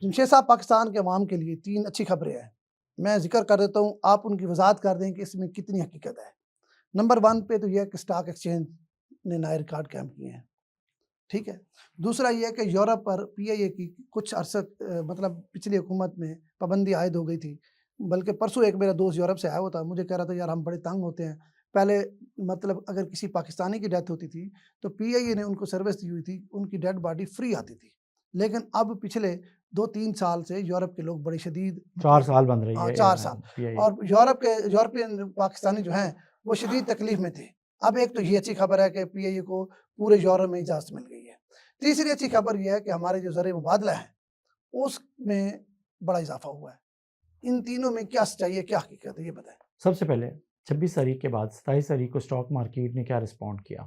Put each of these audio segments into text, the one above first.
جمشید صاحب، پاکستان کے عوام کے لیے 3 اچھی خبریں ہیں، میں ذکر کر دیتا ہوں، آپ ان کی وضاحت کر دیں کہ اس میں کتنی حقیقت ہے۔ نمبر 1 پہ تو یہ ہے کہ اسٹاک ایکسچینج نے نئے ریکارڈ قائم کیے ہیں، ٹھیک ہے۔ دوسرا یہ ہے کہ یورپ پر پی آئی اے کی کچھ عرصہ مطلب پچھلی حکومت میں پابندی عائد ہو گئی تھی، بلکہ پرسوں ایک میرا دوست یورپ سے آیا ہوا تھا، مجھے کہہ رہا تھا یار ہم بڑے تنگ ہوتے ہیں، پہلے مطلب اگر کسی پاکستانی کی ڈیتھ ہوتی تھی تو پی آئی اے نے ان کو سروس دی ہوئی تھی، ان کی ڈیڈ باڈی فری آتی تھی، لیکن اب پچھلے 2-3 سال سے یورپ کے لوگ بڑی شدید 4 سال بن رہی ہے 4 سال، اور یورپین پاکستانی جو ہیں وہ شدید تکلیف میں تھے۔ اب ایک تو یہ اچھی خبر ہے کہ پی آئی اے کو پورے یورپ میں اجازت مل گئی ہے۔ تیسری اچھی خبر یہ ہے کہ ہمارے جو زر مبادلہ ہے اس میں بڑا اضافہ ہوا ہے۔ ان تینوں میں کیا سچائی ہے، کیا حقیقت ہے، یہ بتائیں۔ سب سے پہلے 26 تاریخ کے بعد 27 تاریخ کو اسٹاک مارکیٹ نے کیا رسپونڈ کیا،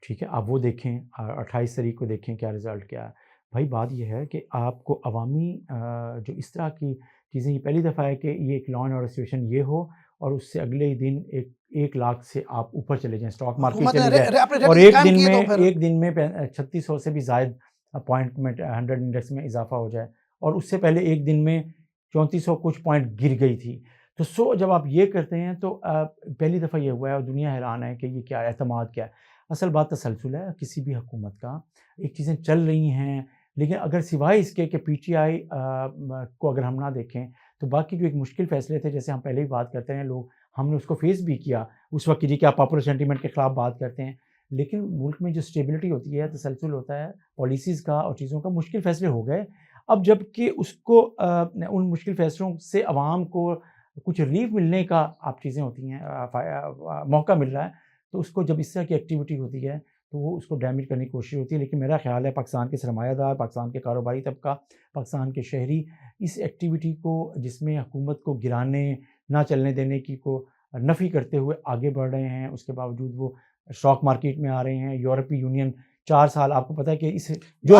ٹھیک ہے، آپ وہ دیکھیں، 28 تاریخ کو دیکھیں کیا رزلٹ کیا ہے۔ بھائی بات یہ ہے کہ آپ کو عوامی جو اس طرح کی چیزیں، یہ پہلی دفعہ ہے کہ یہ ایک لا اینڈ آرڈر سچویشن یہ ہو اور اس سے اگلے ہی دن 1 لاکھ سے آپ اوپر چلے جائیں، اسٹاک مارکیٹ چلے جائیں، اور ایک دن میں 3600 سے بھی زائد پوائنٹ میں 100 انڈیکس میں اضافہ ہو جائے، اور اس سے پہلے ایک دن میں 3400 کچھ پوائنٹ گر گئی تھی۔ تو جب آپ یہ کرتے ہیں تو پہلی دفعہ یہ ہوا ہے، اور دنیا حیران ہے کہ یہ کیا اعتماد کیا ہے۔ اصل بات تسلسل ہے کسی بھی حکومت کا، ایک چیزیں چل رہی ہیں، لیکن اگر سوائے اس کے کہ پی ٹی آئی کو اگر ہم نہ دیکھیں تو باقی جو ایک مشکل فیصلے تھے، جیسے ہم پہلے ہی بات کرتے ہیں لوگ، ہم نے اس کو فیس بھی کیا اس وقت جی کہ آپ پاپولر سینٹیمنٹ کے خلاف بات کرتے ہیں، لیکن ملک میں جو اسٹیبلٹی ہوتی ہے، تسلسل ہوتا ہے پالیسیز کا اور چیزوں کا، مشکل فیصلے ہو گئے۔ اب جب کہ اس کو ان مشکل فیصلوں سے عوام کو کچھ ریلیف ملنے کا آپ چیزیں ہوتی ہیں، موقع مل رہا ہے، تو اس کو جب اس طرح کی ایکٹیویٹی ہوتی ہے تو وہ اس کو ڈیمیج کرنے کی کوشش ہوتی ہے۔ لیکن میرا خیال ہے پاکستان کے سرمایہ دار، پاکستان کے کاروباری طبقہ، پاکستان کے شہری اس ایکٹیویٹی کو، جس میں حکومت کو گرانے نہ چلنے دینے کی کو نفی کرتے ہوئے آگے بڑھ رہے ہیں، اس کے باوجود وہ اسٹاک مارکیٹ میں آ رہے ہیں۔ یورپی یونین 4 سال، آپ کو پتہ ہے کہ اس جو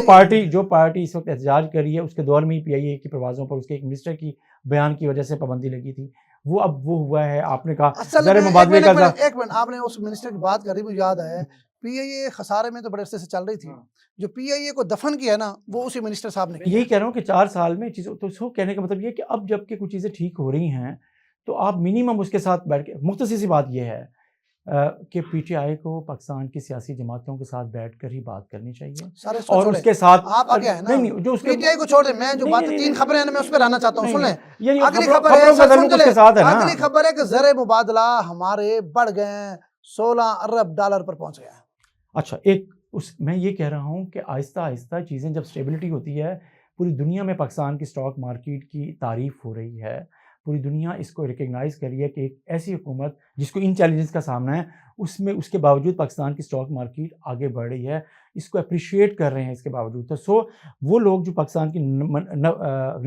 پارٹی اس وقت احتجاج کر رہی ہے، اس کے دور میں ہی پی آئی اے کی پروازوں پر اس کے ایک منسٹر کی بیان کی وجہ سے پابندی لگی تھی، وہ اب وہ ہوا ہے۔ آپ نے کہا زر مبادلے کا ایک منٹ، آپ نے اس منسٹر کی بات کری، مجھے یاد آیا، پی آئی اے خسارے میں تو بڑے عرصے سے چل رہی تھی، جو پی آئی اے کو دفن کیا نا وہ اسی منسٹر صاحب نے کیا۔ یہی کہہ رہا ہوں کہ 4 سال میں چیزوں، تو اس کو کہنے کا مطلب یہ ہے کہ اب جب کہ کچھ چیزیں ٹھیک ہو رہی ہیں تو آپ منیمم اس کے ساتھ بیٹھ کے، مختصر سی بات یہ ہے کہ پی ٹی آئی کو پاکستان کی سیاسی جماعتوں کے ساتھ بیٹھ کر ہی بات کرنی چاہیے، اور اس کے ساتھ آپ آگے ہیں نا، پی ٹی آئی کو چھوڑ دیں، میں جو بات 3 خبریں ہیں میں اس پہ رہنا چاہتا ہوں، سن لیں۔ اگلی خبر ہے کہ زر مبادلہ ہمارے بڑھ گئے ہیں، $16 ارب پر پہنچ گئے ہیں۔ اچھا، میں یہ کہہ رہا ہوں کہ آہستہ آہستہ چیزیں جب اسٹیبلٹی ہوتی ہے، پوری دنیا میں پاکستان کی اسٹاک مارکیٹ کی تعریف ہو رہی ہے، پوری دنیا اس کو ریکگنائز کر رہی ہے کہ ایک ایسی حکومت جس کو ان چیلنجز کا سامنا ہے، اس میں اس کے باوجود پاکستان کی اسٹاک مارکیٹ آگے بڑھ رہی ہے، اس کو اپریشیٹ کر رہے ہیں اس کے باوجود۔ تو وہ لوگ جو پاکستان کی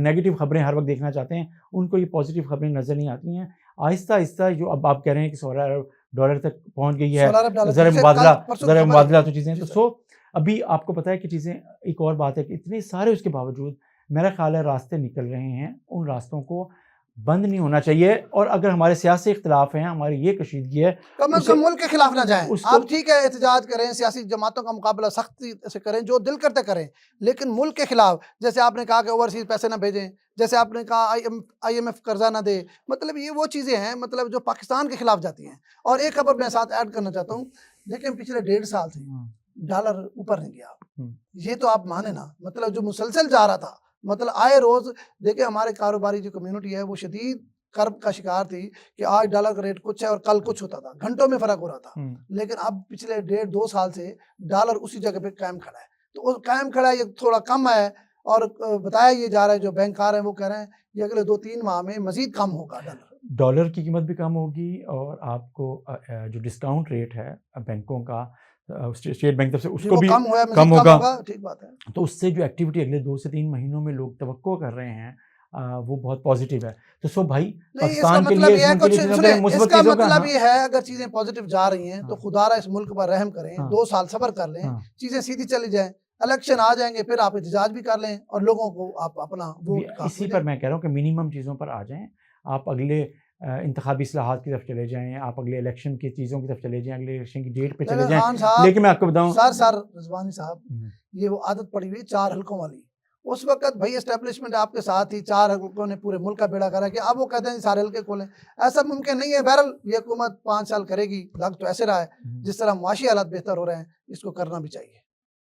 نیگیٹو خبریں ہر وقت دیکھنا چاہتے ہیں، ان کو یہ پازیٹیو خبریں نظر نہیں آتی ہیں۔ آہستہ آہستہ جو اب آپ کہہ رہے ہیں کہ $16 ارب تک پہنچ گئی ہے زر مبادلہ تو چیزیں، تو ابھی آپ کو پتہ ہے کہ چیزیں، ایک اور بات ہے کہ اتنے سارے اس کے باوجود میرا خیال ہے راستے نکل رہے ہیں، ان راستوں کو بند نہیں ہونا چاہیے، اور اگر ہمارے سیاسی اختلاف ہیں، ہماری یہ کشیدگی ہے، کم از کم ملک کے خلاف نہ جائیں۔ آپ ٹھیک ہے احتجاج کریں، سیاسی جماعتوں کا مقابلہ سختی سے کریں، جو دل کرتے کریں، لیکن ملک کے خلاف، جیسے آپ نے کہا کہ اوورسیز پیسے نہ بھیجیں، جیسے آپ نے کہا آئی ایم ایف قرضہ نہ دے، مطلب یہ وہ چیزیں ہیں مطلب جو پاکستان کے خلاف جاتی ہیں۔ اور ایک خبر میں ساتھ ایڈ کرنا چاہتا ہوں، لیکن پچھلے 1.5 سال سے ڈالر اوپر نہیں گیا، یہ تو آپ مانے نا، مطلب جو مسلسل جا رہا تھا، مطلب آئے روز دیکھیں ہمارے کاروباری جو کمیونٹی ہے وہ شدید کرب کا شکار تھی کہ آج ڈالر کا ریٹ کچھ ہے اور کل کچھ ہوتا تھا، گھنٹوں میں فرق ہو رہا تھا، لیکن اب پچھلے 1.5-2 سال سے ڈالر اسی جگہ پہ قائم کھڑا ہے۔ تو وہ قائم کھڑا ہے، یہ تھوڑا کم ہے، اور بتایا یہ جا رہا ہے، جو بینکار ہیں وہ کہہ رہے ہیں یہ اگلے 2-3 ماہ میں مزید کم ہوگا ڈالر کی قیمت بھی کم ہوگی، اور آپ کو جو ڈسکاؤنٹ ریٹ ہے بینکوں کا، اسٹیٹ بینک طرف سے، اس کو بھی کم ہوگا، ٹھیک بات ہے۔ تو اس سے جو ایکٹیویٹی اگلے 2 سے 3 مہینوں میں لوگ توقع کر رہے ہیں وہ بہت پازیٹیو ہے۔ تو بھائی پاکستان کے لیے اس کا مطلب یہ ہے اگر چیزیں پازیٹیو جا رہی ہیں تو خدا را اس ملک پر رحم کریں، 2 سال صبر کر لیں، چیزیں سیدھی چلی جائیں، الیکشن آ جائیں گے، پھر آپ احتجاج بھی کر لیں اور لوگوں کو آپ اپنا ووٹ۔ اسی پر میں کہہ رہا ہوں کہ منیمم چیزوں پر آ جائیں، آپ اگلے انتخابی اصلاحات کی طرف چلے جائیں، آپ اگلے الیکشن کی چیزوں کی طرف چلے جائیں، اگلے الیکشن کی ڈیٹ پہ چلے جائیں، لیکن میں آپ کو بتاؤں سر رضوانی صاحب، یہ وہ عادت پڑی ہوئی 4 حلقوں والی، اس وقت بھائی اسٹیبلشمنٹ آپ کے ساتھ ہی 4 حلقوں نے پورے ملک کا بیڑا کرا کہ اب وہ کہتے ہیں سارے حلقے کھولیں، ایسا ممکن نہیں ہے۔ بہرحال یہ حکومت 5 سال کرے گی، لگ تو ایسے رہا ہے، جس طرح معاشی حالات بہتر ہو رہے ہیں اس کو کرنا بھی چاہیے۔